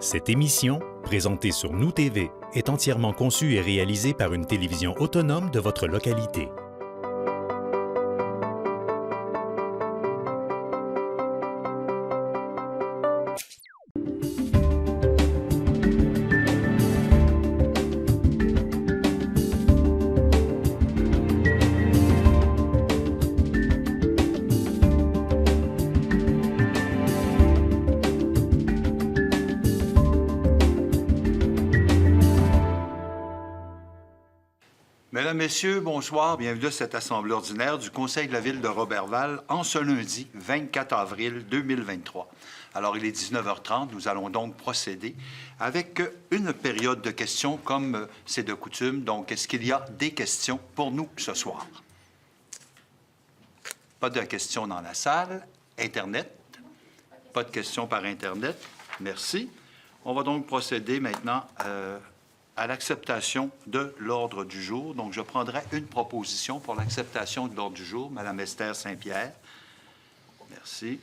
Cette émission, présentée sur Nous TV, est entièrement conçue et réalisée par une télévision autonome de votre localité. Mesdames, Messieurs, bonsoir. Bienvenue à cette assemblée ordinaire du Conseil de la Ville de Roberval en ce lundi 24 avril 2023. Alors, il est 19h30. Nous allons donc procéder avec une période de questions comme c'est de coutume. Donc, est-ce qu'il y a des questions pour nous ce soir? Pas de questions dans la salle. Internet? Pas de questions par Internet. Merci. On va donc procéder maintenant à l'acceptation de l'ordre du jour. Donc, je prendrai une proposition pour l'acceptation de l'ordre du jour. Madame Esther Saint-Pierre. Merci.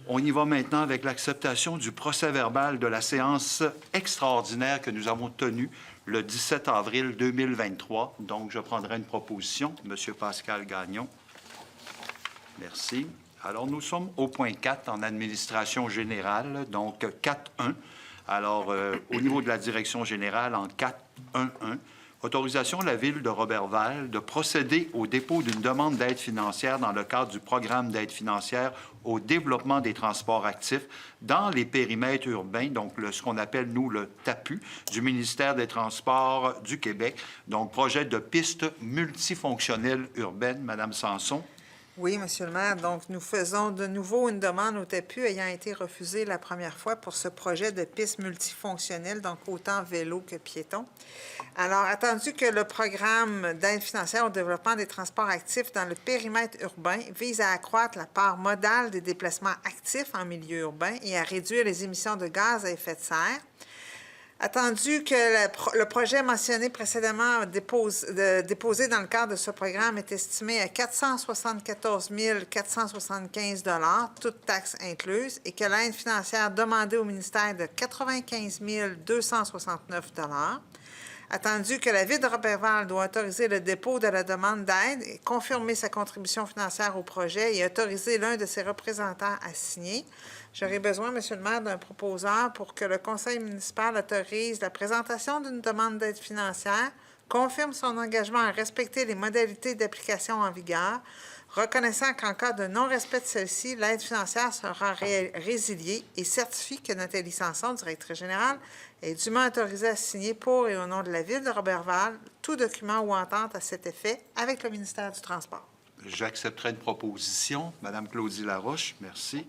On y va maintenant avec l'acceptation du procès-verbal de la séance extraordinaire que nous avons tenue le 17 avril 2023. Donc, je prendrai une proposition. Monsieur Pascal Gagnon. Merci. Alors, nous sommes au point 4 en administration générale, donc 4.1. Alors, au niveau de la direction générale, en 4.1.1, autorisation de la Ville de Roberval de procéder au dépôt d'une demande d'aide financière dans le cadre du programme d'aide financière au développement des transports actifs dans les périmètres urbains, donc ce qu'on appelle, nous, le TAPU, du ministère des Transports du Québec. Donc, projet de piste multifonctionnelle urbaine. Madame Sanson. Oui, Monsieur le maire. Donc, nous faisons de nouveau une demande au TAPU ayant été refusée la première fois pour ce projet de piste multifonctionnelle, donc autant vélo que piéton. Alors, attendu que le programme d'aide financière au développement des transports actifs dans le périmètre urbain vise à accroître la part modale des déplacements actifs en milieu urbain et à réduire les émissions de gaz à effet de serre, attendu que le projet mentionné précédemment déposé dans le cadre de ce programme est estimé à 474 475 $, toutes taxes incluses, et que l'aide financière demandée au ministère est de 95 269 $, attendu que la Ville de Roberval doit autoriser le dépôt de la demande d'aide et confirmer sa contribution financière au projet et autoriser l'un de ses représentants à signer, j'aurais besoin, Monsieur le maire, d'un proposeur pour que le conseil municipal autorise la présentation d'une demande d'aide financière, confirme son engagement à respecter les modalités d'application en vigueur, reconnaissant qu'en cas de non-respect de celle-ci, l'aide financière sera résiliée et certifie que Nathalie Sanson, directrice générale, est dûment autorisée à signer pour et au nom de la Ville de Roberval tout document ou entente à cet effet avec le ministère du Transport. J'accepterai une proposition. Madame Claudie Laroche, merci.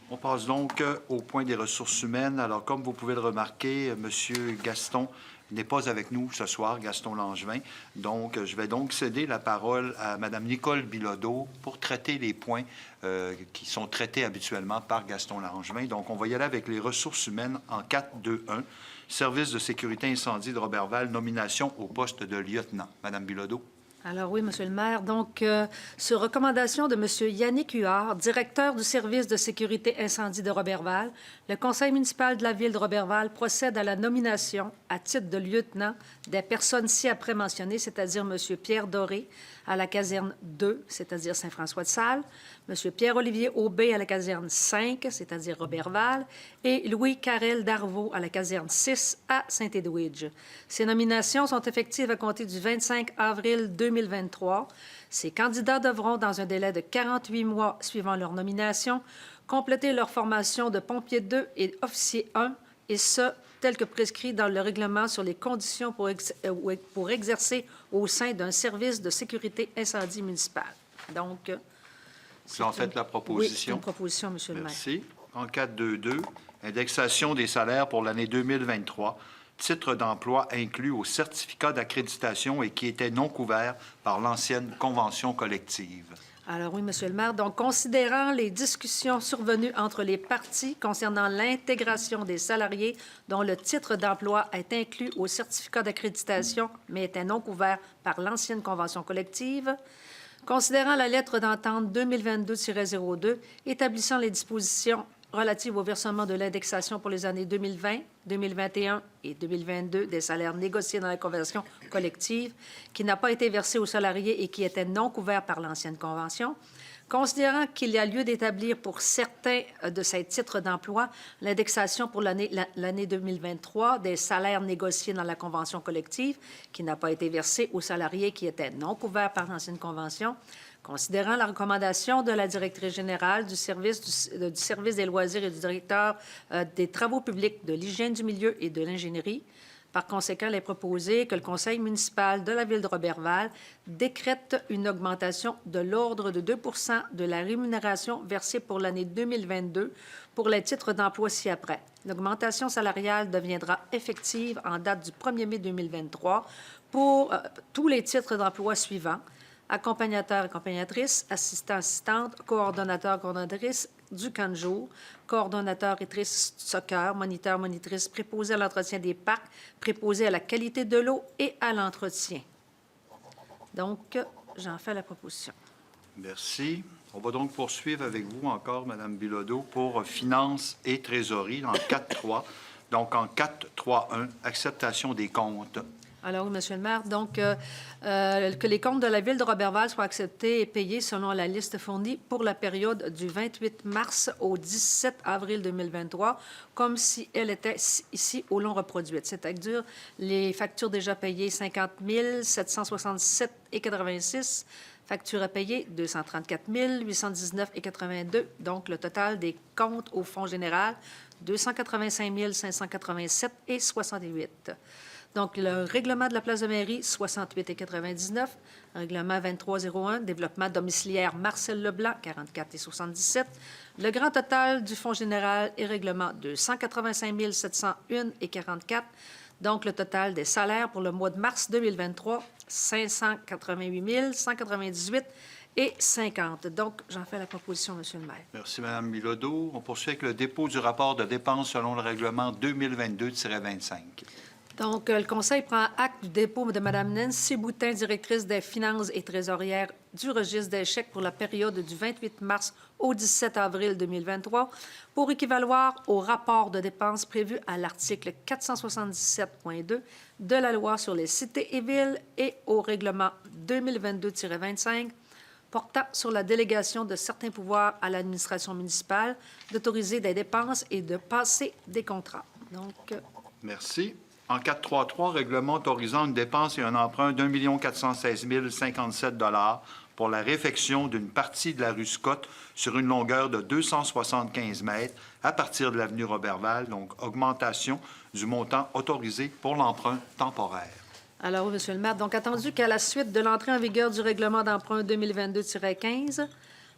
On passe donc au point des ressources humaines. Alors, comme vous pouvez le remarquer, Monsieur Gaston n'est pas avec nous ce soir, Gaston Langevin. Donc, je vais donc céder la parole à Mme Nicole Bilodeau pour traiter les points qui sont traités habituellement par Gaston Langevin. Donc, on va y aller avec les ressources humaines en 4.2.1. Service de sécurité incendie de Roberval, nomination au poste de lieutenant. Mme Bilodeau. Alors oui, Monsieur le maire. Donc, sur recommandation de Monsieur Yannick Huard, directeur du service de sécurité incendie de Roberval, le conseil municipal de la ville de Roberval procède à la nomination à titre de lieutenant des personnes ci-après mentionnées, c'est-à-dire Monsieur Pierre Doré à la caserne 2, c'est-à-dire Saint-François-de-Sales, Monsieur Pierre-Olivier Aubé à la caserne 5, c'est-à-dire Roberval, et Louis Carrel Darvaux à la caserne 6 à Saint-Edwidge. Ces nominations sont effectives à compter du 25 avril 2023. Ces candidats devront, dans un délai de 48 mois suivant leur nomination, compléter leur formation de pompier 2 et officier 1, et ce, tel que prescrit dans le règlement sur les conditions pour exercer au sein d'un service de sécurité incendie municipal. Donc, vous en faites la proposition? Oui, c'est une proposition, Monsieur le maire. Merci. En 4.2.2, indexation des salaires pour l'année 2023, titre d'emploi inclus au certificat d'accréditation et qui était non couvert par l'ancienne convention collective. Alors oui, Monsieur le maire. Donc, considérant les discussions survenues entre les parties concernant l'intégration des salariés dont le titre d'emploi est inclus au certificat d'accréditation, mais était non couvert par l'ancienne convention collective, considérant la lettre d'entente 2022-02 établissant les dispositions relative au versement de l'indexation pour les années 2020, 2021 et 2022 des salaires négociés dans la convention collective qui n'a pas été versé aux salariés et qui était non couvert par l'ancienne convention. Considérant qu'il y a lieu d'établir pour certains de ces titres d'emploi l'indexation pour l'année 2023 des salaires négociés dans la convention collective qui n'a pas été versée aux salariés qui étaient non couverts par l'ancienne convention, considérant la recommandation de la directrice générale du service des loisirs et du directeur des travaux publics, de l'hygiène du milieu et de l'ingénierie, par conséquent, il est proposé que le conseil municipal de la ville de Roberval décrète une augmentation de l'ordre de 2 % de la rémunération versée pour l'année 2022 pour les titres d'emploi ci-après. L'augmentation salariale deviendra effective en date du 1er mai 2023 pour tous les titres d'emploi suivants: accompagnateur, accompagnatrice, assistant, assistante, coordonnateur, coordonnatrice du camp de jour, coordonnateur et soccer, moniteur, monitrice, préposé à l'entretien des parcs, préposé à la qualité de l'eau et à l'entretien. Donc, j'en fais la proposition. Merci. On va donc poursuivre avec vous encore, Mme Bilodeau, pour finances et trésorerie en 4.3. Donc, en 4.3.1, acceptation des comptes. Alors, oui, Monsieur le maire, donc, que les comptes de la ville de Roberval soient acceptés et payés selon la liste fournie pour la période du 28 mars au 17 avril 2023, comme si elle était ici au long reproduite. C'est-à-dire les factures déjà payées, 50 767,86 $. Factures à payer, 234 819,82 $. Donc, le total des comptes au fonds général, 285 587,68 $. Donc, le règlement de la place de mairie, 68,99 $. Règlement 2301, développement domiciliaire Marcel Leblanc, 44,77 $. Le grand total du fonds général et règlement, 285 701,44 $. Donc, le total des salaires pour le mois de mars 2023, 588 198,50 $. Donc, j'en fais la proposition, Monsieur le maire. Merci, Mme Bilodeau. On poursuit avec le dépôt du rapport de dépenses selon le règlement 2022-25. Donc, le Conseil prend acte du dépôt de Mme Nancy Boutin, directrice des finances et trésorière du registre des chèques pour la période du 28 mars au 17 avril 2023 pour équivaloir au rapport de dépenses prévu à l'article 477.2 de la loi sur les cités et villes et au règlement 2022-25 portant sur la délégation de certains pouvoirs à l'administration municipale, d'autoriser des dépenses et de passer des contrats. Donc, merci. En 4.3.3, règlement autorisant une dépense et un emprunt d'1 416 057 $ pour la réfection d'une partie de la rue Scott sur une longueur de 275 mètres à partir de l'avenue Roberval, donc augmentation du montant autorisé pour l'emprunt temporaire. alors, oui, Monsieur le maire, donc attendu qu'à la suite de l'entrée en vigueur du règlement d'emprunt 2022-15,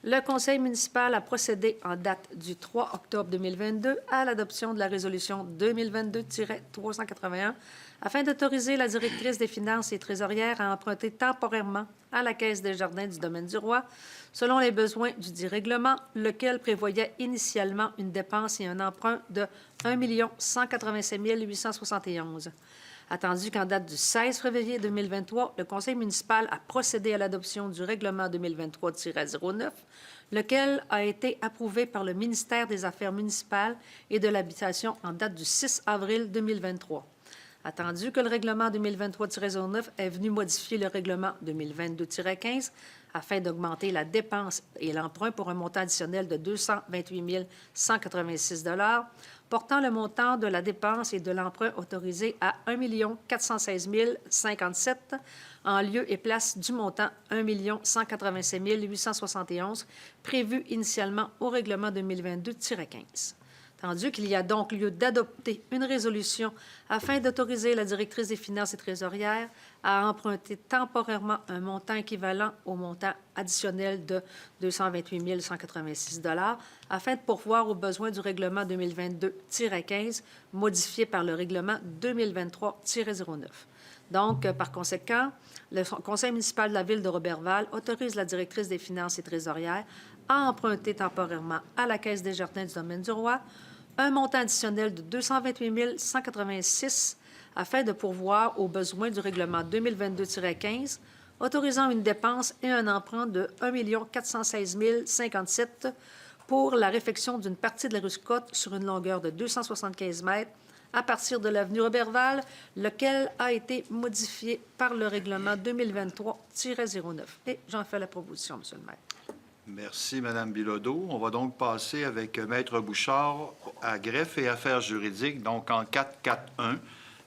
le Conseil municipal a procédé en date du 3 octobre 2022 à l'adoption de la résolution 2022-381 afin d'autoriser la directrice des finances et trésorières à emprunter temporairement à la Caisse des jardins du domaine du Roi selon les besoins du dit règlement, lequel prévoyait initialement une dépense et un emprunt de 1 187 871 $. Attendu qu'en date du 16 février 2023, le Conseil municipal a procédé à l'adoption du règlement 2023-09, lequel a été approuvé par le ministère des Affaires municipales et de l'Habitation en date du 6 avril 2023. Attendu que le règlement 2023-09 est venu modifier le règlement 2022-15 afin d'augmenter la dépense et l'emprunt pour un montant additionnel de 228 186 $, portant le montant de la dépense et de l'emprunt autorisé à 1 416 057 $ en lieu et place du montant 1 187 871 prévu initialement au règlement 2022-15. Tandis qu'il y a donc lieu d'adopter une résolution afin d'autoriser la directrice des finances et trésorières à emprunter temporairement un montant équivalent au montant additionnel de 228 186 $ afin de pourvoir aux besoins du règlement 2022-15 modifié par le règlement 2023-09. Donc, par conséquent, le Conseil municipal de la ville de Roberval autorise la directrice des finances et trésorières à emprunter temporairement à la Caisse des jardins du domaine du Roi un montant additionnel de 228 186 afin de pourvoir aux besoins du règlement 2022-15, autorisant une dépense et un emprunt de 1 416 057 pour la réfection d'une partie de la rue Scott sur une longueur de 275 mètres à partir de l'avenue Roberval, lequel a été modifié par le règlement 2023-09. Et j'en fais la proposition, Monsieur le maire. Merci, Mme Bilodeau. On va donc passer avec Maître Bouchard à greffe et affaires juridiques, donc en 4.4.1,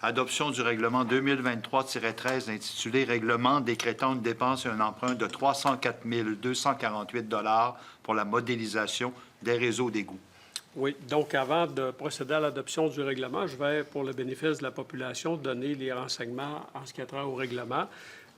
adoption du règlement 2023-13 intitulé « Règlement décrétant une dépense et un emprunt de 304 248 $ pour la modélisation des réseaux d'égouts ». Oui, donc avant de procéder à l'adoption du règlement, je vais, pour le bénéfice de la population, donner les renseignements en ce qui a trait au règlement.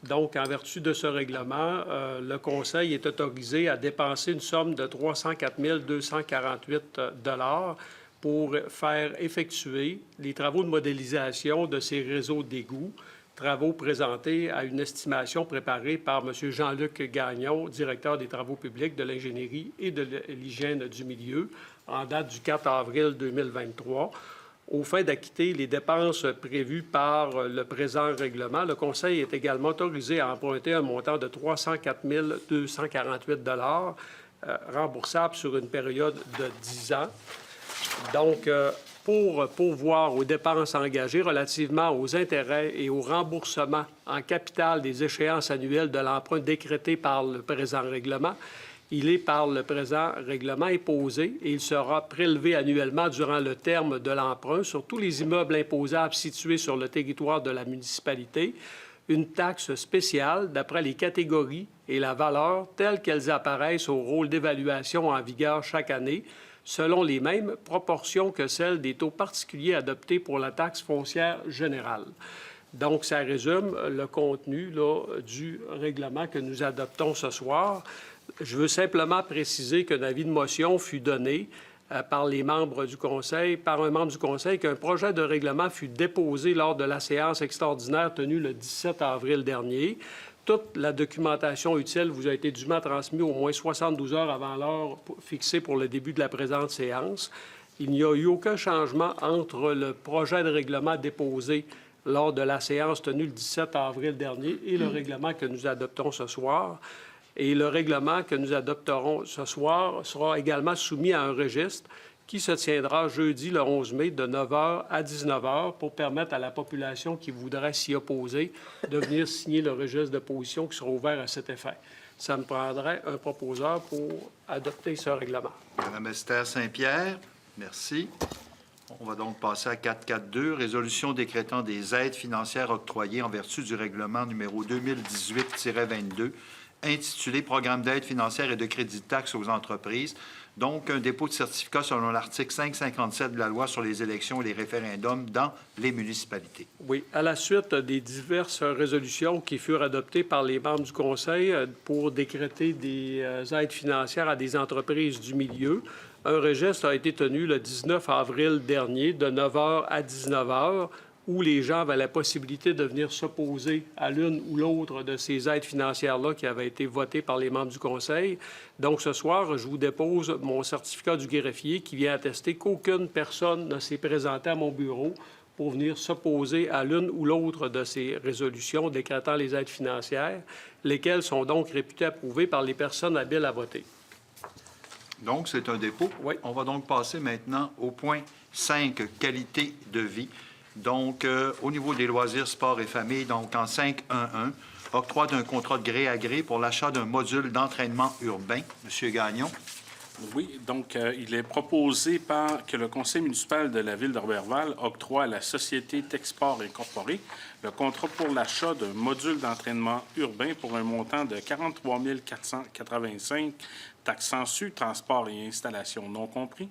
Donc, en vertu de ce règlement, le Conseil est autorisé à dépenser une somme de 304 248 $ pour faire effectuer les travaux de modélisation de ces réseaux d'égouts, travaux présentés à une estimation préparée par M. Jean-Luc Gagnon, directeur des travaux publics, de l'ingénierie et de l'hygiène du milieu, en date du 4 avril 2023. Au fin d'acquitter les dépenses prévues par le présent règlement, le Conseil est également autorisé à emprunter un montant de 304 248 $ remboursable sur une période de 10 ans. Donc, pour pourvoir aux dépenses engagées relativement aux intérêts et au remboursement en capital des échéances annuelles de l'emprunt décrété par le présent règlement, il est par le présent règlement imposé et il sera prélevé annuellement durant le terme de l'emprunt sur tous les immeubles imposables situés sur le territoire de la municipalité, une taxe spéciale d'après les catégories et la valeur telles qu'elles apparaissent au rôle d'évaluation en vigueur chaque année, selon les mêmes proportions que celles des taux particuliers adoptés pour la taxe foncière générale. Donc, ça résume le contenu du règlement que nous adoptons ce soir. Je veux simplement préciser qu'un avis de motion fut donné par les membres du Conseil, par un membre du Conseil, qu'un projet de règlement fut déposé lors de la séance extraordinaire tenue le 17 avril dernier. Toute la documentation utile vous a été dûment transmise au moins 72 heures avant l'heure fixée pour le début de la présente séance. Il n'y a eu aucun changement entre le projet de règlement déposé lors de la séance tenue le 17 avril dernier et le règlement que nous adoptons ce soir. Et le règlement que nous adopterons ce soir sera également soumis à un registre qui se tiendra jeudi le 11 mai de 9h à 19h pour permettre à la population qui voudrait s'y opposer de venir signer le registre de position qui sera ouvert à cet effet. Ça me prendrait un proposeur pour adopter ce règlement. Mme Esther Saint-Pierre, merci. On va donc passer à 4.4.2, résolution décrétant des aides financières octroyées en vertu du règlement numéro 2018-22, intitulé « Programme d'aide financière et de crédit de taxes aux entreprises ». Donc, un dépôt de certificat selon l'article 557 de la loi sur les élections et les référendums dans les municipalités. Oui, à la suite des diverses résolutions qui furent adoptées par les membres du Conseil pour décréter des aides financières à des entreprises du milieu, un registre a été tenu le 19 avril dernier de 9h à 19h où les gens avaient la possibilité de venir s'opposer à l'une ou l'autre de ces aides financières-là qui avaient été votées par les membres du Conseil. Donc, ce soir, je vous dépose mon certificat du greffier qui vient attester qu'aucune personne ne s'est présentée à mon bureau pour venir s'opposer à l'une ou l'autre de ces résolutions décrétant les aides financières, lesquelles sont donc réputées approuvées par les personnes habiles à voter. Donc, c'est un dépôt. Oui. On va donc passer maintenant au point 5, qualité de vie. Donc, au niveau des loisirs, sports et familles, donc en 5.1.1, octroi d'un contrat de gré à gré pour l'achat d'un module d'entraînement urbain. Monsieur Gagnon. Oui, donc il est proposé que le conseil municipal de la ville de Roberval octroie à la société Texport Incorporée le contrat pour l'achat d'un module d'entraînement urbain pour un montant de 43 485, taxes sensu, transport et installation non compris.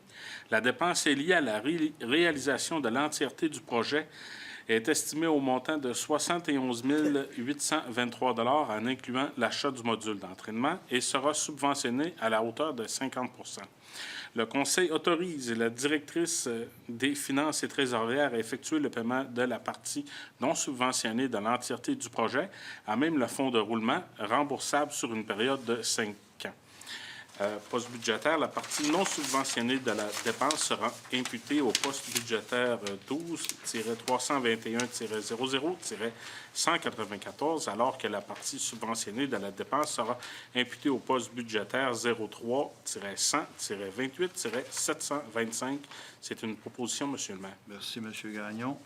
La dépense est liée à la réalisation de l'entièreté du projet est estimée au montant de 71 823 $ en incluant l'achat du module d'entraînement et sera subventionnée à la hauteur de 50 %. Le Conseil autorise la directrice des finances et trésorières à effectuer le paiement de la partie non subventionnée de l'entièreté du projet, à même le fonds de roulement, remboursable sur une période de 5 ans. Poste budgétaire, la partie non subventionnée de la dépense sera imputée au poste budgétaire 12-321-00-194, alors que la partie subventionnée de la dépense sera imputée au poste budgétaire 03-100-28-725. C'est une proposition, Monsieur le maire. Merci, M. Gagnon.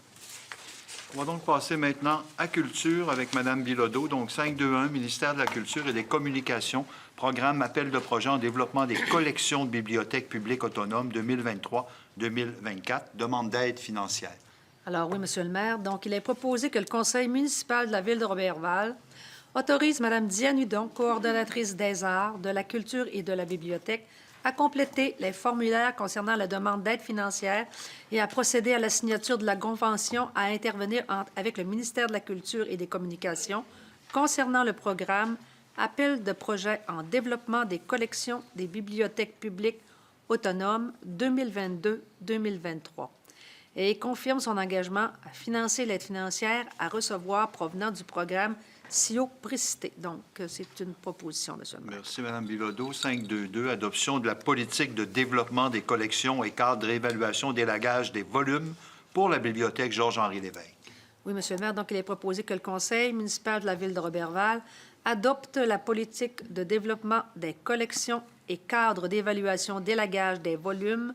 On va donc passer maintenant à Culture avec Mme Bilodeau. Donc, 521, Ministère de la Culture et des Communications, programme Appel de projet en développement des collections de bibliothèques publiques autonomes 2023-2024, demande d'aide financière. Alors oui, Monsieur le maire, donc il est proposé que le conseil municipal de la ville de Roberval autorise Mme Diane Hudon, coordonnatrice des arts, de la culture et de la bibliothèque, à compléter les formulaires concernant la demande d'aide financière et à procéder à la signature de la convention à intervenir avec le ministère de la Culture et des Communications concernant le programme Appel de projet en développement des collections des bibliothèques publiques autonomes 2022-2023. Et il confirme son engagement à financer l'aide financière à recevoir provenant du programme CIO Précité. Donc, c'est une proposition, Monsieur le maire. Merci, Mme Bilodeau. 522, adoption de la politique de développement des collections et cadre de réévaluation d'élagage des volumes pour la bibliothèque Georges-Henri Lévesque. Oui, Monsieur le maire, donc il est proposé que le conseil municipal de la ville de Roberval adopte la politique de développement des collections et cadre d'évaluation d'élagage des volumes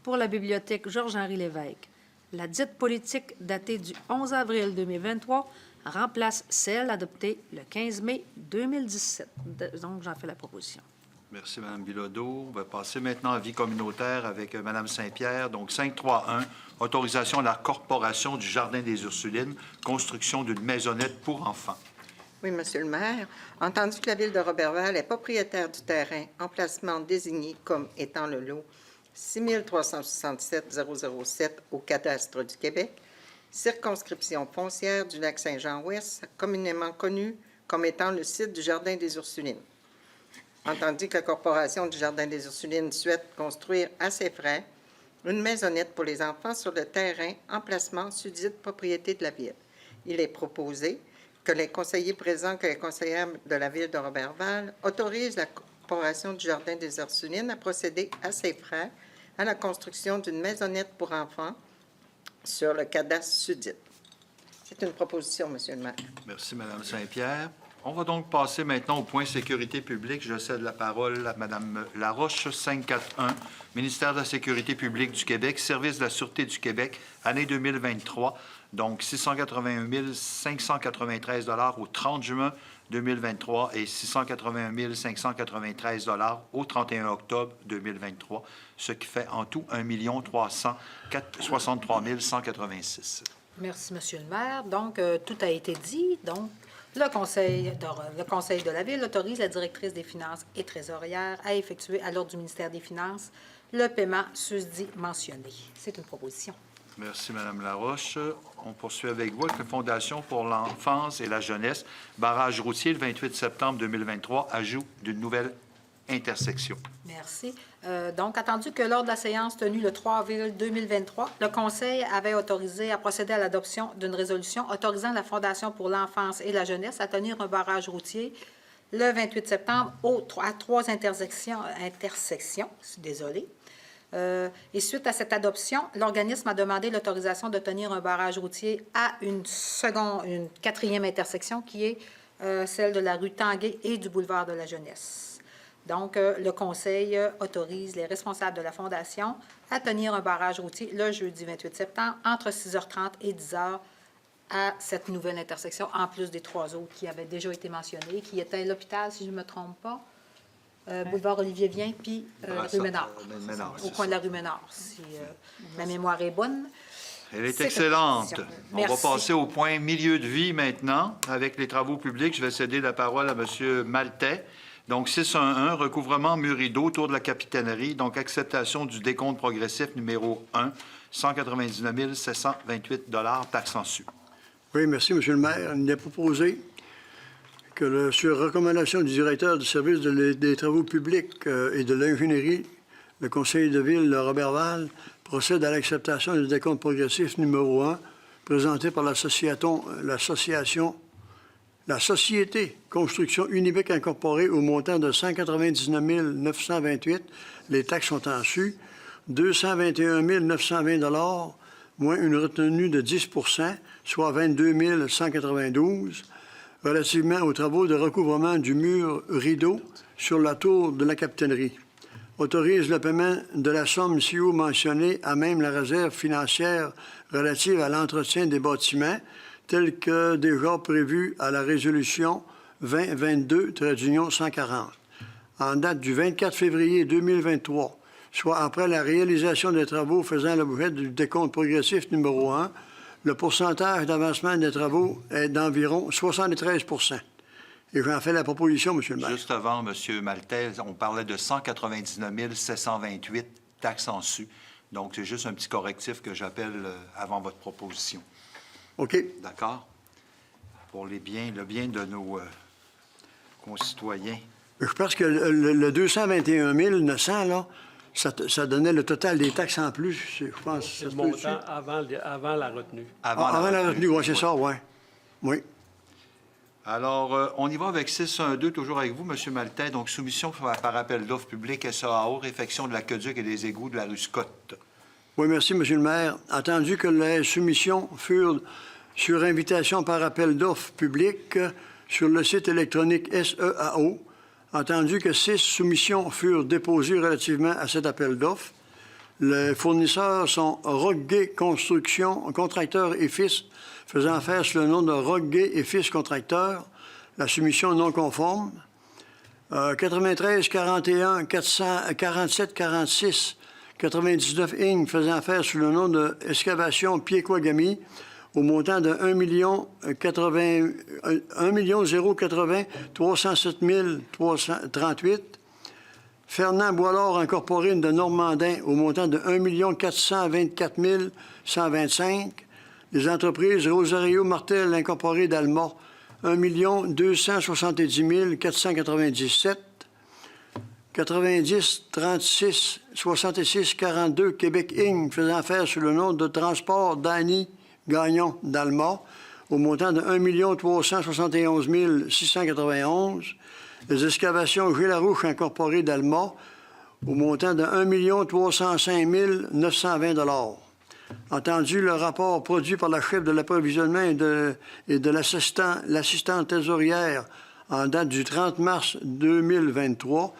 pour la bibliothèque Georges-Henri Lévesque. La dite politique, datée du 11 avril 2023, remplace celle adoptée le 15 mai 2017. Donc, j'en fais la proposition. Merci, Mme Bilodeau. On va passer maintenant à vie communautaire avec Mme Saint-Pierre. Donc, 531, autorisation à la Corporation du Jardin des Ursulines, construction d'une maisonnette pour enfants. Oui, Monsieur le maire. Entendu que la ville de Roberval est propriétaire du terrain, emplacement désigné comme étant le lot 6367 007 au cadastre du Québec, circonscription foncière du lac Saint-Jean-Ouest, communément connu comme étant le site du Jardin des Ursulines. Entendu que la Corporation du Jardin des Ursulines souhaite construire à ses frais une maisonnette pour les enfants sur le terrain emplacement sudite propriété de la ville. Il est proposé que les conseillers présents, que les conseillères de la ville de Roberval autorisent la Corporation du Jardin des Ursulines à procéder à ses frais à la construction d'une maisonnette pour enfants sur le cadastre sudite. C'est une proposition, Monsieur le maire. Merci, Mme Saint-Pierre. On va donc passer maintenant au point sécurité publique. Je cède la parole à Mme Laroche, 541, Ministère de la Sécurité publique du Québec, Service de la Sûreté du Québec, année 2023, donc 681 593 $ au 30 juin 2023 et 681 593 $ au 31 octobre 2023, ce qui fait en tout 1 363 186. Merci, Monsieur le maire. Donc, tout a été dit. Donc, le conseil de la Ville autorise la directrice des Finances et trésorière à effectuer à l'ordre du ministère des Finances le paiement susdit mentionné. C'est une proposition. Merci, Mme Laroche. On poursuit avec vous avec la Fondation pour l'enfance et la jeunesse. Barrage routier, le 28 septembre 2023, ajout d'une nouvelle intersection. Merci. Donc, attendu que lors de la séance tenue le 3 avril 2023, le Conseil avait autorisé à procéder à l'adoption d'une résolution autorisant la Fondation pour l'enfance et la jeunesse à tenir un barrage routier le 28 septembre à 3 intersections. Je suis désolée. Et suite à cette adoption, l'organisme a demandé l'autorisation de tenir un barrage routier à une quatrième intersection qui est celle de la rue Tanguay et du boulevard de la Jeunesse. Donc, le Conseil autorise les responsables de la Fondation à tenir un barrage routier le jeudi 28 septembre entre 6h30 et 10h à cette nouvelle intersection, en plus des 3 autres qui avaient déjà été mentionnées, qui étaient l'hôpital, si je ne me trompe pas, boulevard Olivier-Vien, puis rue Ménard, au coin de la rue Ménard, si ma mémoire est bonne. Elle est excellente. On va passer au point milieu de vie maintenant. Avec les travaux publics, je vais céder la parole à M. Maltais. Donc, 611, recouvrement Murido autour de la capitainerie. Donc, acceptation du décompte progressif numéro 1, 199 728 $ taxes en su. Oui, merci, M. le maire. Il est proposé que, sur recommandation du directeur du service des travaux publics et de l'ingénierie, le conseil de ville de Roberval procède à l'acceptation du décompte progressif numéro 1 présenté par l'association la Société Construction Unibec Incorporée au montant de 199 928, les taxes sont en su, 221 920 moins une retenue de 10 soit 22 192, relativement aux travaux de recouvrement du mur rideau sur la tour de la capitainerie. Autorise le paiement de la somme ci-haut mentionnée à même la réserve financière relative à l'entretien des bâtiments, telle que déjà prévue à la résolution 2022-140. En date du 24 février 2023, soit après la réalisation des travaux faisant l'objet du décompte progressif numéro 1, le pourcentage d'avancement des travaux est d'environ 73 Et j'en fais la proposition, M. le maire. Juste avant, M. Maltais, on parlait de 199 728 taxes en su. Donc, c'est juste un petit correctif que j'appelle avant votre proposition. OK. D'accord? Pour le bien de nos concitoyens. Je pense que le 221 900, là, ça donnait le total des taxes en plus. Je pense. C'est le montant avant la retenue. Avant la retenue, oui, c'est ça, oui. Oui. Alors, on y va avec 612, toujours avec vous, M. Maltais. Donc, soumission par appel d'offres publiques SAAO, réfection de l'aqueduc et des égouts de la rue Scott. Oui, merci, M. le maire. Attendu que les soumissions furent sur invitation par appel d'offres publiques sur le site électronique SEAO, entendu que 6 soumissions furent déposées relativement à cet appel d'offres. Les fournisseurs sont Rockgay Construction, contracteur et fils, faisant affaire sous le nom de Rockgay et fils contracteur. La soumission non conforme. 93 41 447 46 99 Inc. faisant affaire sous le nom de Excavation Piéquagami au montant de 1 080 307 338. Fernand Boilard Incorporé de Normandin au montant de 1 424 125. Les entreprises Rosario Martel Incorporé d'Alma, 1 270 497. 90 36 66 42 Québec Inc. faisant affaire sous le nom de Transport Danny Gagnon d'Alma au montant de 1 371 691. Les excavations Gilarouche Incorporées d'Alma au montant de 1 305 920 Entendu le rapport produit par la chef de l'approvisionnement et de l'assistante trésorière en date du 30 mars 2023,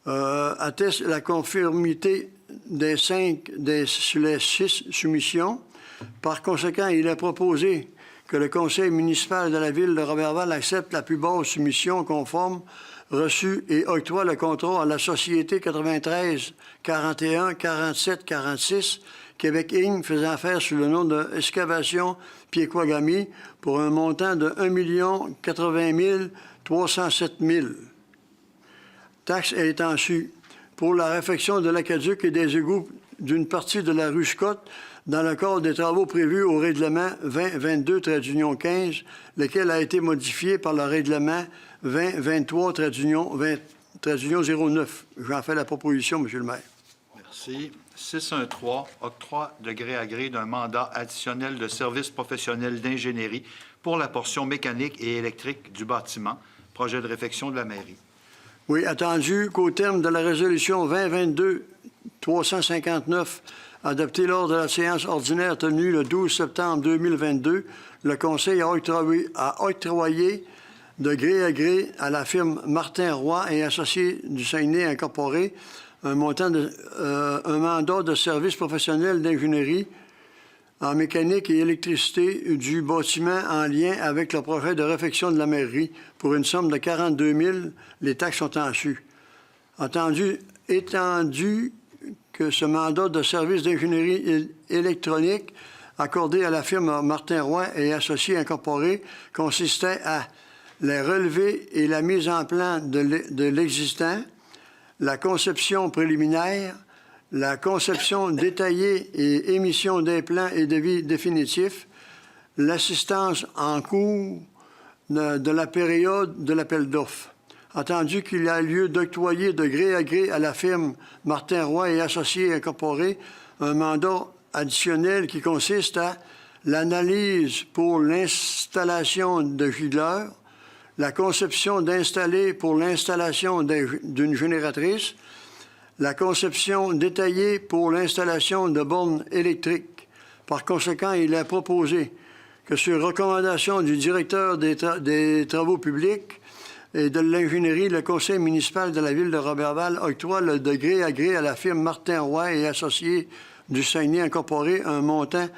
atteste la conformité des 6 soumissions. Par conséquent, il est proposé que le conseil municipal de la ville de Roberval accepte la plus basse soumission conforme reçue et octroie le contrat à la Société 93 41 47 46 Québec Inc. faisant affaire sous le nom de Excavation Piéquagami pour un montant de 1 080 307 000. Taxe étant su pour la réfection de l'aqueduc et des égouts d'une partie de la rue Scott dans le cadre des travaux prévus au règlement 2022-15, lequel a été modifié par le règlement 2023-09. J'en fais la proposition, M. le maire. Merci. 613, octroi de gré à gré d'un mandat additionnel de service professionnel d'ingénierie pour la portion mécanique et électrique du bâtiment, projet de réfection de la mairie. Oui, attendu qu'au terme de la résolution 2022-359, adoptée lors de la séance ordinaire tenue le 12 septembre 2022, le Conseil a octroyé de gré à gré à la firme Martin Roy et Associés du Saguenay Incorporé un mandat de service professionnel d'ingénierie en mécanique et électricité du bâtiment en lien avec le projet de réfection de la mairie pour une somme de 42 000. Les taxes sont en su. Étendu que ce mandat de service d'ingénierie électronique accordé à la firme Martin Roy et Associés Incorporés consistait à les relevés et la mise en plan de l'existant, la conception préliminaire, la conception détaillée et émission des plans et devis définitifs, l'assistance en cours de la période de l'appel d'offres. Entendu qu'il a lieu d'octroyer de gré à la firme Martin Roy et Associés Incorporés un mandat additionnel qui consiste à l'analyse pour l'installation de gileurs, la conception d'installer pour l'installation d'une génératrice, la conception détaillée pour l'installation de bornes électriques. Par conséquent, il est proposé que sur recommandation du directeur des travaux publics et de l'ingénierie, le conseil municipal de la ville de Roberval octroie le de gré à gré à la firme Martin Roy et Associés du Saguenay Incorporé un montant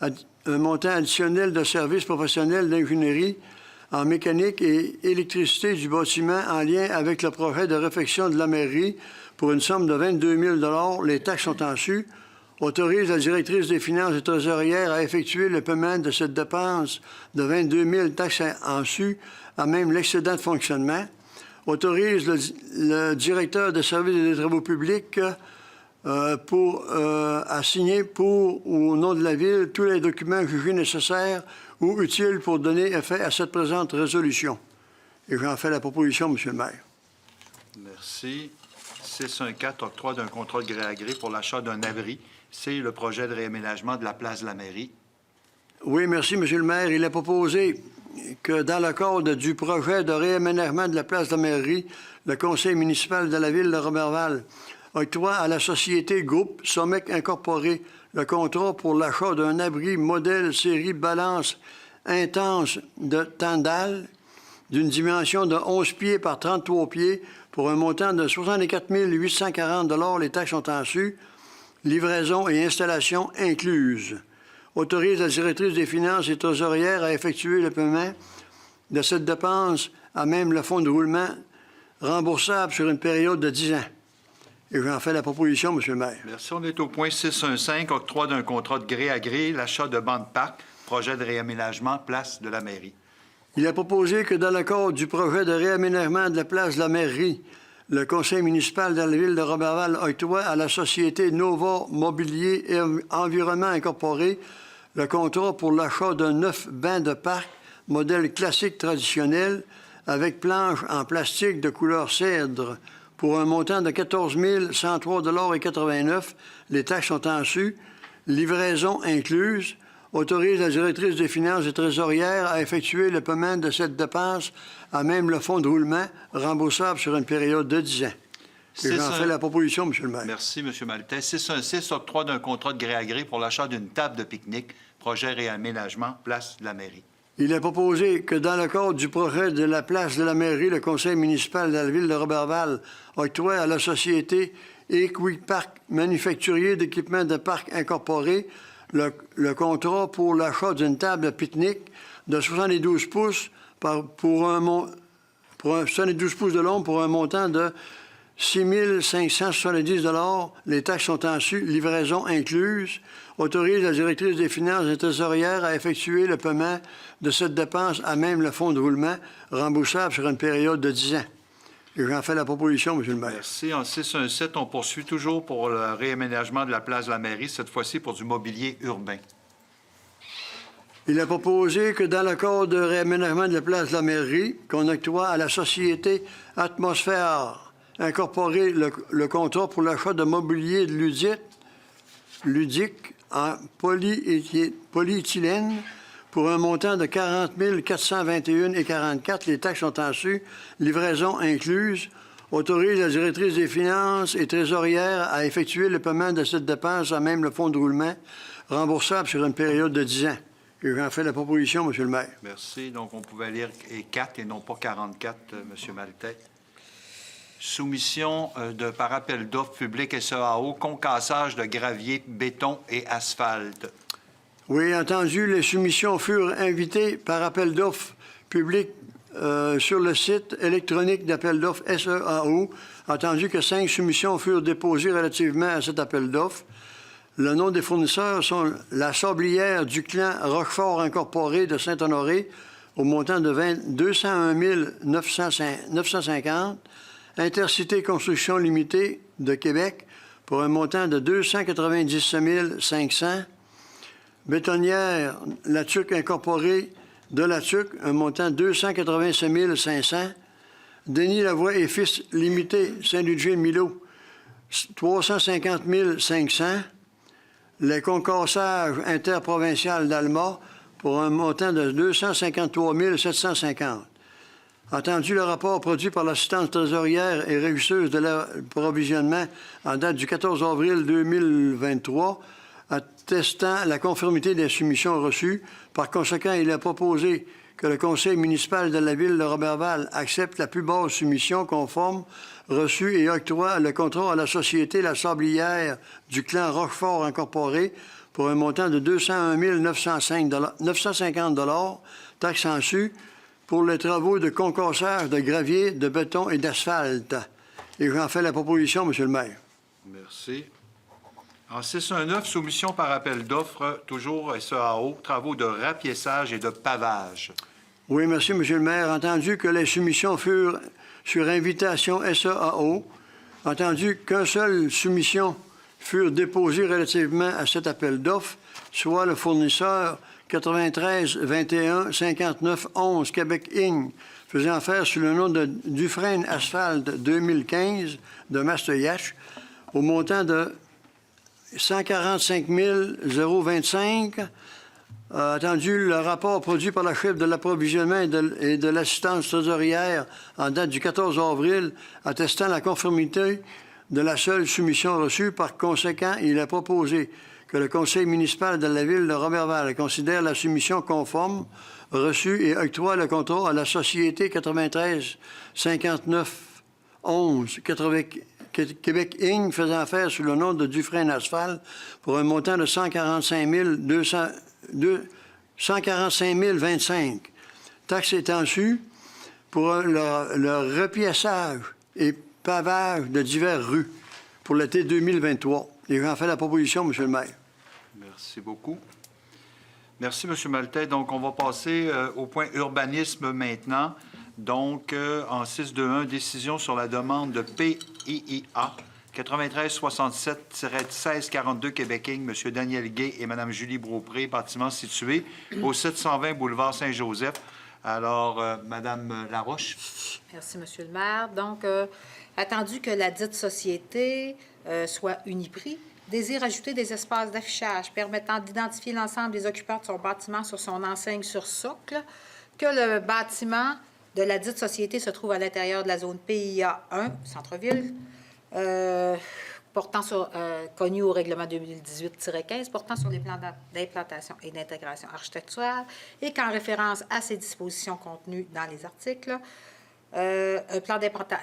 additionnel de services professionnels d'ingénierie en mécanique et électricité du bâtiment en lien avec le projet de réfection de la mairie pour une somme de 22 000 $. Les taxes sont en su. Autorise la directrice des finances et trésorières à effectuer le paiement de cette dépense de 22 000 taxes en su à même l'excédent de fonctionnement. Autorise le directeur des services et des travaux publics à signer pour ou au nom de la Ville tous les documents jugés nécessaires ou utiles pour donner effet à cette présente résolution. Et j'en fais la proposition, M. le maire. Merci. 614, octroi d'un contrat de gré à gré pour l'achat d'un abri. C'est le projet de réaménagement de la place de la mairie. Oui, merci, M. le maire. Il est proposé que dans le cadre du projet de réaménagement de la place de la mairie, le conseil municipal de la ville de Roberval octroie à la société Groupe Somec Incorporé le contrat pour l'achat d'un abri modèle série balance intense de Tandal d'une dimension de 11 pieds par 33 pieds pour un montant de 64 840 $. Les taxes sont en su. Livraison et installation incluses. Autorise la directrice des finances et trésorières à effectuer le paiement de cette dépense à même le fonds de roulement remboursable sur une période de 10 ans. Et j'en fais la proposition, M. le maire. Merci. On est au point 615, octroi d'un contrat de gré à gré, l'achat de bancs de parc, projet de réaménagement, place de la mairie. Il est proposé que dans le cadre du projet de réaménagement de la place de la mairie, le conseil municipal de la ville de Roberval octroie à la société Nova Mobilier et Environnement Incorporé le contrat pour l'achat d'un 9 bancs de parc modèle classique traditionnel avec planche en plastique de couleur cèdre pour un montant de 14 103,89 $. Les taxes sont en su. Livraison incluse. Autorise la directrice des finances et trésorières à effectuer le paiement de cette dépense à même le fonds de roulement remboursable sur une période de 10 ans. Et j'en fais la proposition, M. le maire. Merci, M. Maltais. 616, octroi d'un contrat de gré à gré pour l'achat d'une table de pique-nique, projet réaménagement, place de la mairie. Il est proposé que dans le cadre du projet de la place de la mairie, le conseil municipal de la ville de Roberval octroie à la société Equiparc manufacturier d'équipements de parc incorporé le contrat pour l'achat d'une table de pique-nique de 72 pouces pour 72 pouces de long pour un montant de 6 570 $. Les taxes sont en su, livraison incluse. Autorise la directrice des finances et trésorières à effectuer le paiement de cette dépense à même le fonds de roulement remboursable sur une période de 10 ans. Et j'en fais la proposition, M. le maire. Merci. En 617, on poursuit toujours pour le réaménagement de la place de la mairie, cette fois-ci pour du mobilier urbain. Il est proposé que dans le cadre de réaménagement de la place de la mairie, qu'on octroie à la société Atmosphère Incorporée le contrat pour l'achat de mobilier ludique en polyéthylène pour un montant de 40 421,44 $. Les taxes sont en su. Livraison incluse. Autorise la directrice des finances et trésorières à effectuer le paiement de cette dépense à même le fonds de roulement remboursable sur une période de 10 ans. Et j'en fais la proposition, M. le maire. Merci. Donc, on pouvait lire 4 et non pas 44, M. Maltais. Soumission par appel d'offres public SEAO, concassage de gravier, béton et asphalte. Oui, entendu, les soumissions furent invitées par appel d'offres public sur le site électronique d'appel d'offres SEAO. Entendu que 5 soumissions furent déposées relativement à cet appel d'offres. Le nom des fournisseurs sont la Sablière du clan Rochefort Incorporé de Saint-Honoré au montant de 201 950, Intercité Construction Limitée de Québec pour un montant de 297 500, Bétonnière La Tuque Incorporée de La Tuque, un montant de 287 500, Denis Lavoie et Fils Limité Saint-Ludger-Milot, 350 500, les concassages interprovinciales d'Alma pour un montant de 253 750. Entendu le rapport produit par l'assistance trésorière et régisseuse de l'approvisionnement en date du 14 avril 2023, attestant la conformité des soumissions reçues. Par conséquent, il est proposé que le conseil municipal de la ville de Roberval accepte la plus basse soumission conforme reçue et octroie le contrat à la société La Sablière du clan Rochefort Incorporé pour un montant de 201 950 $, taxes en su, pour les travaux de concassage de gravier, de béton et d'asphalte. Et j'en fais la proposition, Monsieur le maire. Merci. En 619, soumission par appel d'offres, toujours SEAO, travaux de rapiessage et de pavage. Oui, merci, Monsieur le maire. Entendu que les soumissions furent sur invitation SEAO, entendu qu'une seule soumission furent déposées relativement à cet appel d'offres, soit le fournisseur 93 21 59 11 Québec Inc., faisant affaire sous le nom de Dufresne Asphalt 2015 de Mastoyache, au montant de 145 025. Attendu le rapport produit par la chef de l'approvisionnement et de l'assistance trésorière en date du 14 avril, attestant la conformité de la seule soumission reçue. Par conséquent, il est proposé que le conseil municipal de la ville de Roberval considère la soumission conforme reçue et octroie le contrat à la société 93 59 11 Québec Inc., faisant affaire sous le nom de Dufresne Asphalt pour un montant de 145 025. Taxes étant sues pour le repiessage et pavage de diverses rues pour l'été 2023. Et j'en fais la proposition, M. le maire. Merci beaucoup. Merci, M. Maltais. Donc, on va passer au point urbanisme maintenant. Donc, en 621, décision sur la demande de PIIA 9367-1642 Québec Inc., M. Daniel Gay et Mme Julie Beaupré, bâtiment situé au 720 boulevard Saint-Joseph. Alors, Mme Laroche. Merci, M. le maire. Donc, attendu que la dite société soit Uniprix, désire ajouter des espaces d'affichage permettant d'identifier l'ensemble des occupants de son bâtiment sur son enseigne sur socle, que le bâtiment de la dite société se trouve à l'intérieur de la zone PIA 1, centre-ville, connu au règlement 2018-15, portant sur les plans d'implantation et d'intégration architecturale, et qu'en référence à ces dispositions contenues dans les articles, un plan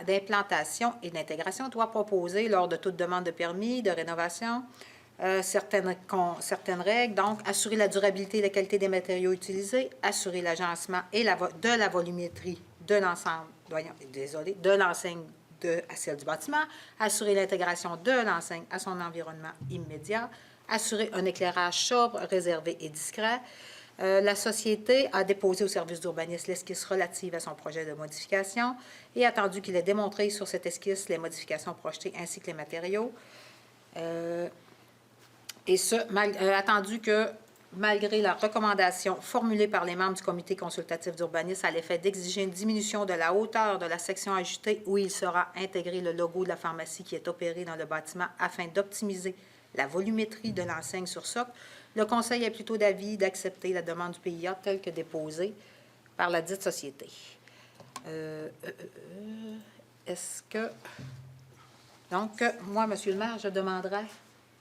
d'implantation et d'intégration doit proposer, lors de toute demande de permis de rénovation, certaines règles, donc assurer la durabilité et la qualité des matériaux utilisés, assurer l'agencement et de la volumétrie de l'ensemble, de l'enseigne à celle du bâtiment, assurer l'intégration de l'enseigne à son environnement immédiat, assurer un éclairage sobre, réservé et discret. La société a déposé au service d'urbanisme l'esquisse relative à son projet de modification et attendu qu'il ait démontré sur cette esquisse les modifications projetées ainsi que les matériaux. Et ce, attendu que, malgré la recommandation formulée par les membres du comité consultatif d'urbanisme à l'effet d'exiger une diminution de la hauteur de la section ajoutée où il sera intégré le logo de la pharmacie qui est opérée dans le bâtiment afin d'optimiser la volumétrie de l'enseigne sur socle, le conseil est plutôt d'avis d'accepter la demande du PIA telle que déposée par la dite société. Est-ce que... Donc, moi, M. le maire, je demanderais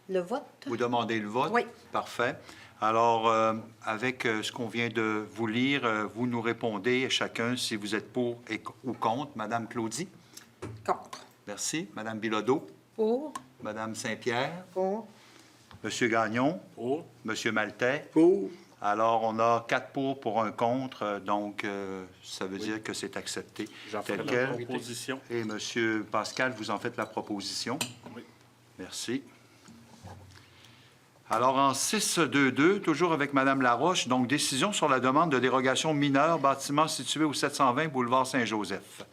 le vote. Vous demandez le vote? Oui. Parfait. Alors, avec ce qu'on vient de vous lire, vous nous répondez chacun si vous êtes pour ou contre. Madame Claudie? Contre. Merci. Madame Bilodeau? Pour. Madame Saint-Pierre? Pour. Monsieur Gagnon? Pour. Monsieur Maltais? Pour. Alors, on a 4 pour un contre, donc ça veut dire que c'est accepté. J'en fais tel la quel. proposition. Et Monsieur Pascal, vous en faites la proposition? Oui. Merci. Alors, en 622, toujours avec Mme Laroche, donc décision sur la demande de dérogation mineure, bâtiment situé au 720 boulevard Saint-Joseph.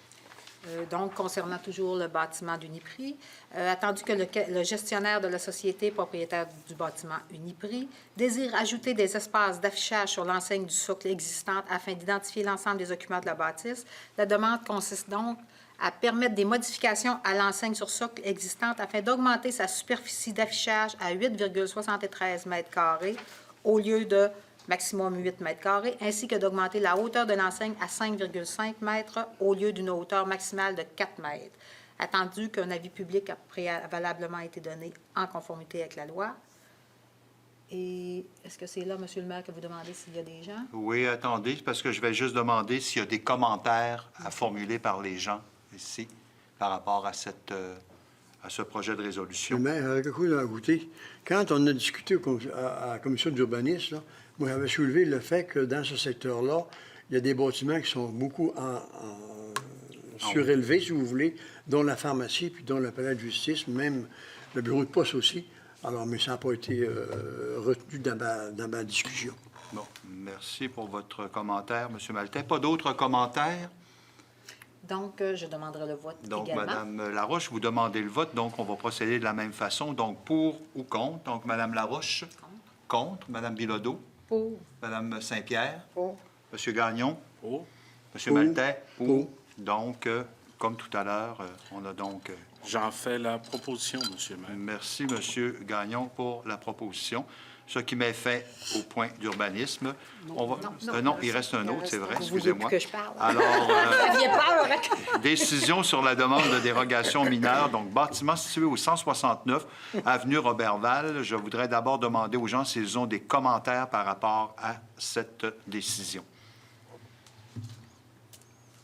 Donc, concernant toujours le bâtiment d'Uniprix, attendu que le gestionnaire de la société propriétaire du bâtiment Uniprix désire ajouter des espaces d'affichage sur l'enseigne du socle existante afin d'identifier l'ensemble des occupants de la bâtisse, la demande consiste donc à permettre des modifications à l'enseigne sur socle existante afin d'augmenter sa superficie d'affichage à 8,73 m² au lieu de maximum 8 mètres carrés, ainsi que d'augmenter la hauteur de l'enseigne à 5,5 mètres au lieu d'une hauteur maximale de 4 mètres. Attendu qu'un avis public a préalablement été donné en conformité avec la loi. Et est-ce que c'est là, M. le maire, que vous demandez s'il y a des gens? Oui, attendez, parce que je vais juste demander s'il y a des commentaires à formuler par les gens ici par rapport à ce projet de résolution. Mais quelque chose à ajouter. Quand on a discuté à la commission d'urbanisme, là, moi, j'avais soulevé le fait que dans ce secteur-là, il y a des bâtiments qui sont beaucoup surélevés, si vous voulez, dont la pharmacie, puis dont le palais de justice, même le bureau de poste aussi. Alors, mais ça n'a pas été retenu dans ma discussion. Bon, merci pour votre commentaire, M. Maltais. Pas d'autres commentaires? Donc, je demanderai le vote Donc, également. Mme Laroche, vous demandez le vote, donc on va procéder de la même façon. Donc, pour ou contre. Donc, Mme Laroche? Contre. Mme Bilodeau? Pour. Mme Saint-Pierre? Pour. M. Gagnon? Pour. M. Maltais? Pour. Donc, comme tout à l'heure, on a donc... J'en fais la proposition, M. le maire. Merci, M. Gagnon, pour la proposition. Ce qui met fait au point d'urbanisme. Non, il reste un autre, c'est vrai, Vous excusez-moi. voulez que je parle? Alors, Vous aviez peur, hein? décision sur la demande de dérogation mineure. Donc, bâtiment situé au 169 avenue Roberval. Je voudrais d'abord demander aux gens s'ils ont des commentaires par rapport à cette décision.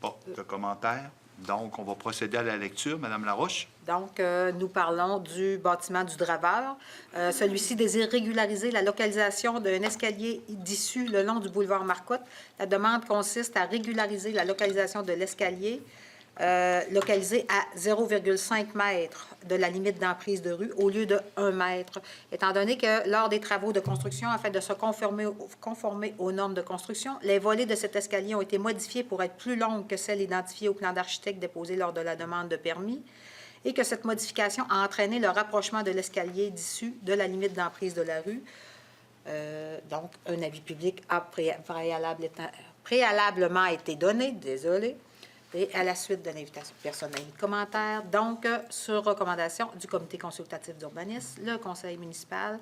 Pas de commentaires. Donc, on va procéder à la lecture. Madame Laroche? Donc, nous parlons du bâtiment du Draveur. Celui-ci désire régulariser la localisation d'un escalier d'issue le long du boulevard Marcotte. La demande consiste à régulariser la localisation de l'escalier localisé à 0,5 mètres de la limite d'emprise de rue au lieu de 1 mètre, étant donné que lors des travaux de construction, afin de se conformer aux normes de construction, les volets de cet escalier ont été modifiés pour être plus longues que celles identifiées au plan d'architecte déposé lors de la demande de permis, et que cette modification a entraîné le rapprochement de l'escalier d'issue de la limite d'emprise de la rue. Donc, un avis public a préalablement été donné, désolé, et à la suite de l'invitation. Personne n'a mis de commentaire. Donc, sur recommandation du comité consultatif d'urbanisme, le conseil municipal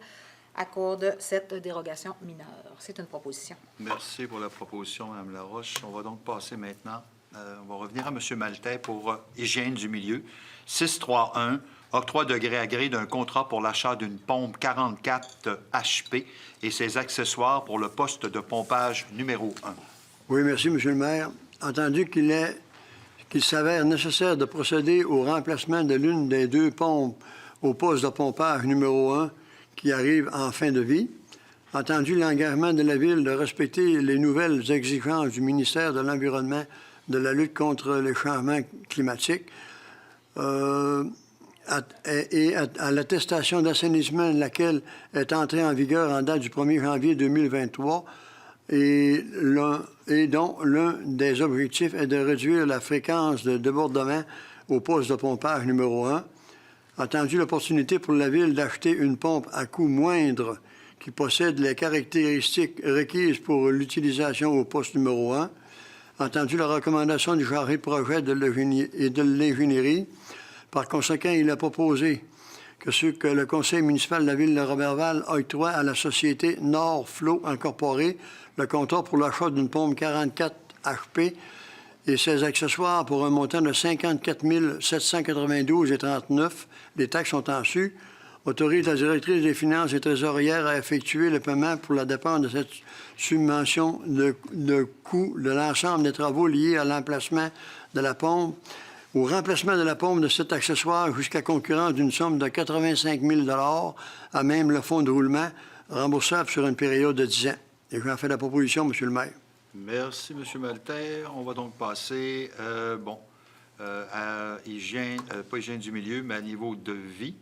accorde cette dérogation mineure. C'est une proposition. Merci pour la proposition, Mme Laroche. On va donc passer maintenant, on va revenir à M. Maltais pour hygiène du milieu. 631, octroi de gré à gré d'un contrat pour l'achat d'une pompe 44 HP et ses accessoires pour le poste de pompage numéro 1. Oui, merci, M. le maire. Entendu qu'il s'avère nécessaire de procéder au remplacement de l'une des 2 pompes au poste de pompage numéro 1 qui arrive en fin de vie, entendu l'engagement de la Ville de respecter les nouvelles exigences du ministère de l'Environnement de la lutte contre les changements climatiques et à l'attestation d'assainissement laquelle est entrée en vigueur en date du 1er janvier 2023 et dont l'un des objectifs est de réduire la fréquence de débordement au poste de pompage numéro 1. Entendu l'opportunité pour la Ville d'acheter une pompe à coût moindre qui possède les caractéristiques requises pour l'utilisation au poste numéro 1. Entendu la recommandation du chargé de projet et de l'ingénierie. Par conséquent, il a proposé que le conseil municipal de la Ville de Roberval octroie à la société Nord Flow Incorporée le contrat pour l'achat d'une pompe 44 HP et ses accessoires pour un montant de 54 792,39 $. Les taxes sont en su. Autorise la directrice des finances et trésorières à effectuer le paiement pour la dépense de cette subvention de coût de l'ensemble des travaux liés à l'emplacement de la pompe, au remplacement de la pompe de cet accessoire jusqu'à concurrence d'une somme de 85 000 $ à même le fonds de roulement, remboursable sur une période de 10 ans. Et j'en fais la proposition, M. le maire. Merci, M. Maltais. On va donc passer, à hygiène, pas hygiène du milieu, mais à niveau de vie.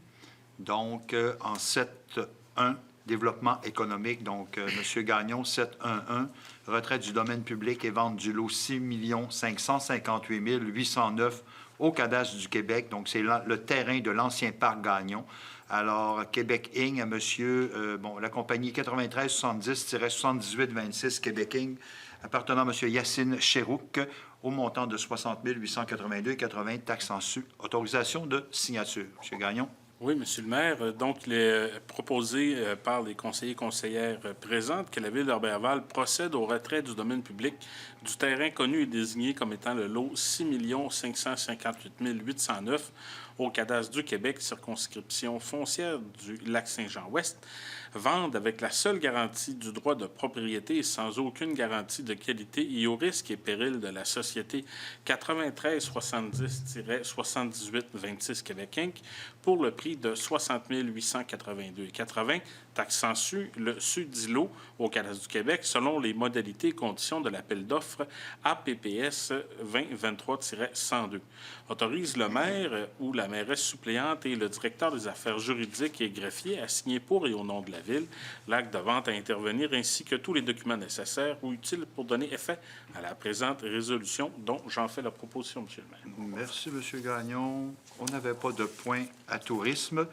Donc, en 7.1, développement économique. Donc, M. Gagnon, 7.1.1, retraite du domaine public et vente du lot 6 558 809 au cadastre du Québec. Donc, c'est le terrain de l'ancien parc Gagnon. Alors, Québec Inc. à monsieur, la compagnie 9370-7826 Québec Inc. appartenant à M. Yacine Chérouk au montant de 60 882,80 taxes en su. Autorisation de signature. M. Gagnon. Oui, Monsieur le maire. Donc, il est proposé par les conseillers et conseillères présentes que la Ville de Roberval procède au retrait du domaine public du terrain connu et désigné comme étant le lot 6 558 809 au cadastre du Québec, circonscription foncière du Lac-Saint-Jean-Ouest, vendre avec la seule garantie du droit de propriété et sans aucune garantie de qualité et au risque et péril de la société 9370-7826 Québec Inc. pour le prix de 60 882,80, taxant le sudilo au cadastre du Québec selon les modalités et conditions de l'appel d'offres APPS 2023-102. Autorise le maire ou la mairesse suppléante et le directeur des affaires juridiques et greffier à signer pour et au nom de la Ville l'acte de vente à intervenir ainsi que tous les documents nécessaires ou utiles pour donner effet à la présente résolution dont j'en fais la proposition, Monsieur le maire. Merci, M. Gagnon. On n'avait pas de point à tourisme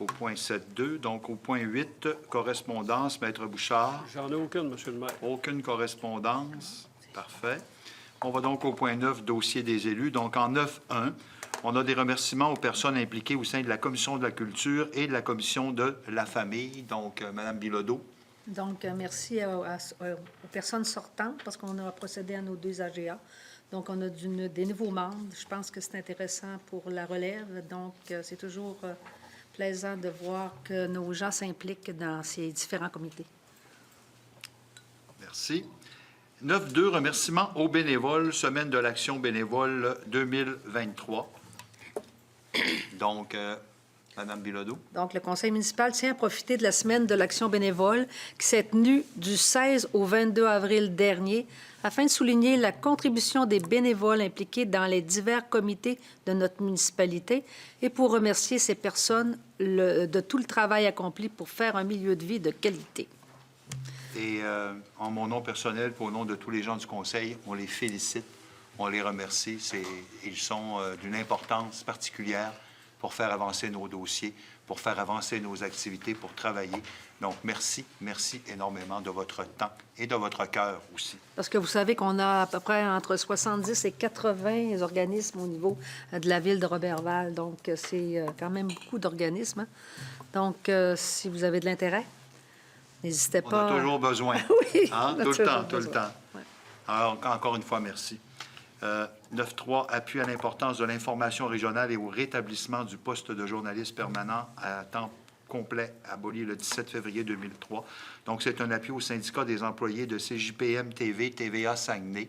au point 7.2. Donc, au point 8, correspondance, Maître Bouchard. J'en ai aucune, Monsieur le maire. Aucune correspondance. Parfait. On va donc au point 9, dossier des élus. Donc, en 9.1, on a des remerciements aux personnes impliquées au sein de la Commission de la culture et de la Commission de la famille. Donc, Mme Bilodeau. Donc, merci aux personnes sortantes parce qu'on a procédé à nos 2 AGA. Donc, on a des nouveaux membres. Je pense que c'est intéressant pour la relève. Donc, c'est toujours plaisant de voir que nos gens s'impliquent dans ces différents comités. Merci. 9.2, remerciements aux bénévoles, Semaine de l'action bénévole 2023. Donc, Mme Bilodeau. Donc, le conseil municipal tient à profiter de la semaine de l'action bénévole qui s'est tenue du 16 au 22 avril dernier afin de souligner la contribution des bénévoles impliqués dans les divers comités de notre municipalité et pour remercier ces personnes de tout le travail accompli pour faire un milieu de vie de qualité. Et en mon nom personnel, pour le nom de tous les gens du conseil, on les félicite, on les remercie. Ils sont d'une importance particulière pour faire avancer nos dossiers, pour faire avancer nos activités, pour travailler. Donc, merci énormément de votre temps et de votre cœur aussi. Parce que vous savez qu'on a à peu près entre 70 et 80 organismes au niveau de la ville de Roberval. Donc, c'est quand même beaucoup d'organismes. Hein? Donc, si vous avez de l'intérêt, n'hésitez pas. On a toujours besoin. Oui, hein? Tout le temps. Ouais. Alors, encore une fois, merci. 9.3, appui à l'importance de l'information régionale et au rétablissement du poste de journaliste permanent à temps complet aboli le 17 février 2003. Donc, c'est un appui au syndicat des employés de CJPM TV, TVA Saguenay.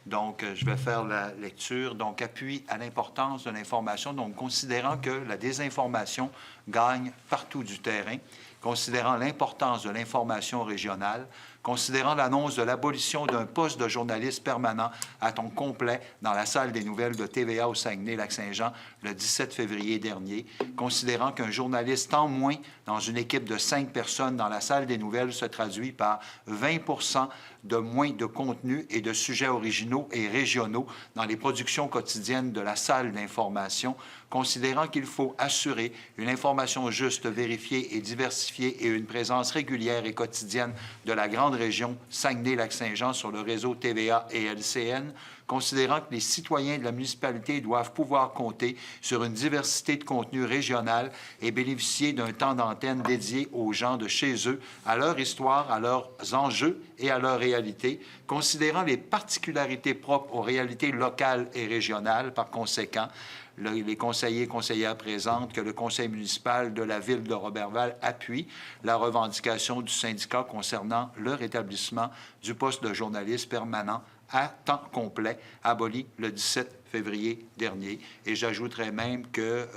Donc, je vais faire la lecture. Donc, appui à l'importance de l'information. Donc, considérant que la désinformation gagne partout du terrain, considérant l'importance de l'information régionale, considérant l'annonce de l'abolition d'un poste de journaliste permanent à temps complet dans la salle des nouvelles de TVA au Saguenay-Lac-Saint-Jean le 17 février dernier, considérant qu'un journaliste en moins dans une équipe de 5 personnes dans la salle des nouvelles se traduit par 20 % de moins de contenu et de sujets originaux et régionaux dans les productions quotidiennes de la salle d'information, considérant qu'il faut assurer une information juste, vérifiée et diversifiée et une présence régulière et quotidienne de la grande région Saguenay-Lac-Saint-Jean sur le réseau TVA et LCN, considérant que les citoyens de la municipalité doivent pouvoir compter sur une diversité de contenus régional et bénéficier d'un temps d'antenne dédié aux gens de chez eux, à leur histoire, à leurs enjeux et à leur réalité, considérant les particularités propres aux réalités locales et régionales, par conséquent, les conseillers et conseillères présentent que le conseil municipal de la ville de Roberval appuie la revendication du syndicat concernant le rétablissement du poste de journaliste permanent à temps complet, aboli le 17 février dernier. Et j'ajouterais même que,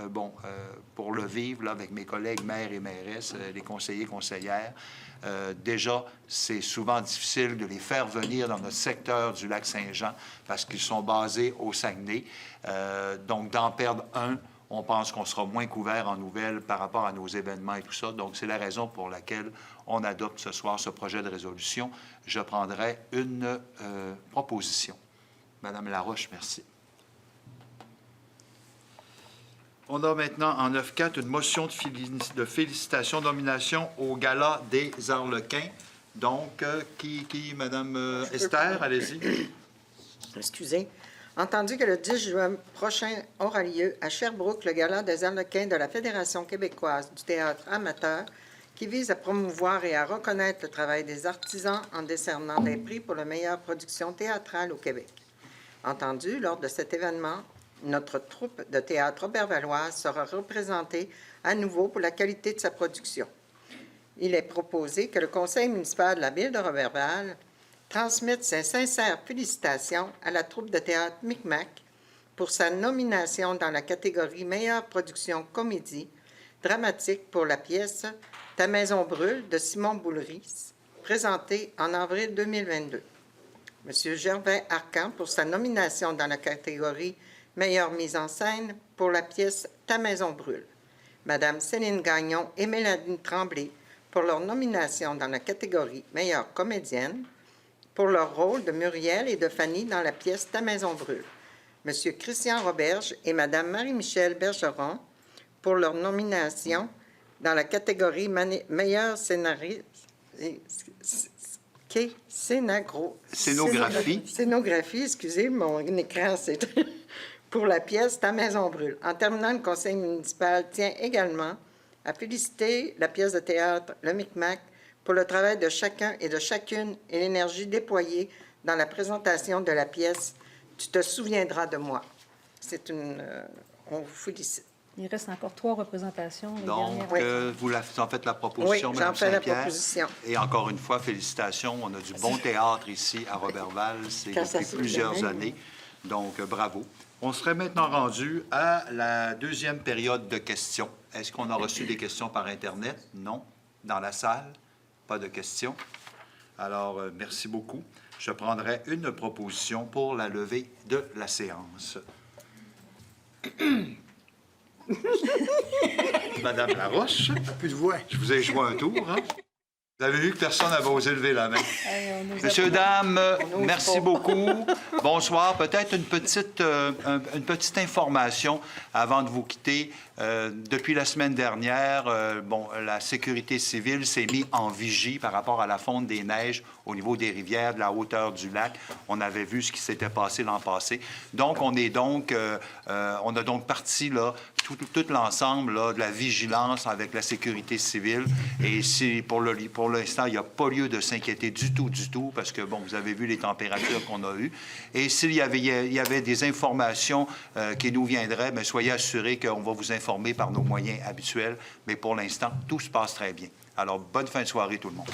pour le vivre là, avec mes collègues maires et mairesses, les conseillers et conseillères, déjà, c'est souvent difficile de les faire venir dans notre secteur du Lac-Saint-Jean parce qu'ils sont basés au Saguenay. Donc, d'en perdre un, on pense qu'on sera moins couvert en nouvelles par rapport à nos événements et tout ça. Donc, c'est la raison pour laquelle on adopte ce soir ce projet de résolution. Je prendrai une proposition. Madame Laroche, merci. On a maintenant en 9.4 une motion de félicitations, nomination au Gala des Arlequins. Donc, qui Madame Esther, allez-y. Excusez. Entendu que le 10 juin prochain aura lieu à Sherbrooke le gala des Harlequins de la Fédération québécoise du théâtre amateur qui vise à promouvoir et à reconnaître le travail des artisans en décernant des prix pour la meilleure production théâtrale au Québec. Entendu, lors de cet événement, notre troupe de théâtre robertvalloise sera représentée à nouveau pour la qualité de sa production. Il est proposé que le Conseil municipal de la Ville de Roberval transmette ses sincères félicitations à la troupe de théâtre Micmac pour sa nomination dans la catégorie Meilleure production comédie dramatique pour la pièce « Ta maison brûle » de Simon Boulris, présentée en avril 2022. M. Gervais Arcan pour sa nomination dans la catégorie Meilleure mise en scène pour la pièce « Ta maison brûle ». Mme Céline Gagnon et Mélanie Tremblay pour leur nomination dans la catégorie Meilleure comédienne pour leur rôle de Muriel et de Fanny dans la pièce « Ta maison brûle ». M. Christian Roberge et Mme Marie-Michel Bergeron pour leur nomination dans la catégorie Meilleure scénographie. Scénographie, excusez, mon écran, c'est pour la pièce « Ta maison brûle ». En terminant, le conseil municipal tient également à féliciter la pièce de théâtre Le Micmac pour le travail de chacun et de chacune et l'énergie déployée dans la présentation de la pièce « Tu te souviendras de moi ». On vous félicite. Il reste encore 3 représentations. Donc, vous en faites la proposition, oui, Mme j'en fais la Saint-Pierre. proposition. Et encore une fois, félicitations. On a du bon théâtre ici à Roberval. C'est depuis plusieurs années. Donc, bravo. On serait maintenant rendu à la deuxième période de questions. Est-ce qu'on a reçu des questions par Internet? Non. Dans la salle? Pas de questions. Alors, merci beaucoup. Je prendrai une proposition pour la levée de la séance. Madame Laroche, Plus de voix. je vous ai joué un tour. Hein? Vous avez vu que personne n'avait osé lever la main. Messieurs, dames, merci beaucoup. Bonsoir. Peut-être une petite information avant de vous quitter. Depuis la semaine dernière, la sécurité civile s'est mise en vigie par rapport à la fonte des neiges au niveau des rivières, de la hauteur du lac. On avait vu ce qui s'était passé l'an passé. Donc, on a donc parti là, tout l'ensemble là, de la vigilance avec la sécurité civile. Et pour l'instant, il n'y a pas lieu de s'inquiéter du tout, parce que, bon, vous avez vu les températures qu'on a eues. Et s'il y avait des informations qui nous viendraient, bien, soyez assurés qu'on va vous informer par nos moyens habituels. Mais pour l'instant, tout se passe très bien. Alors, bonne fin de soirée, tout le monde.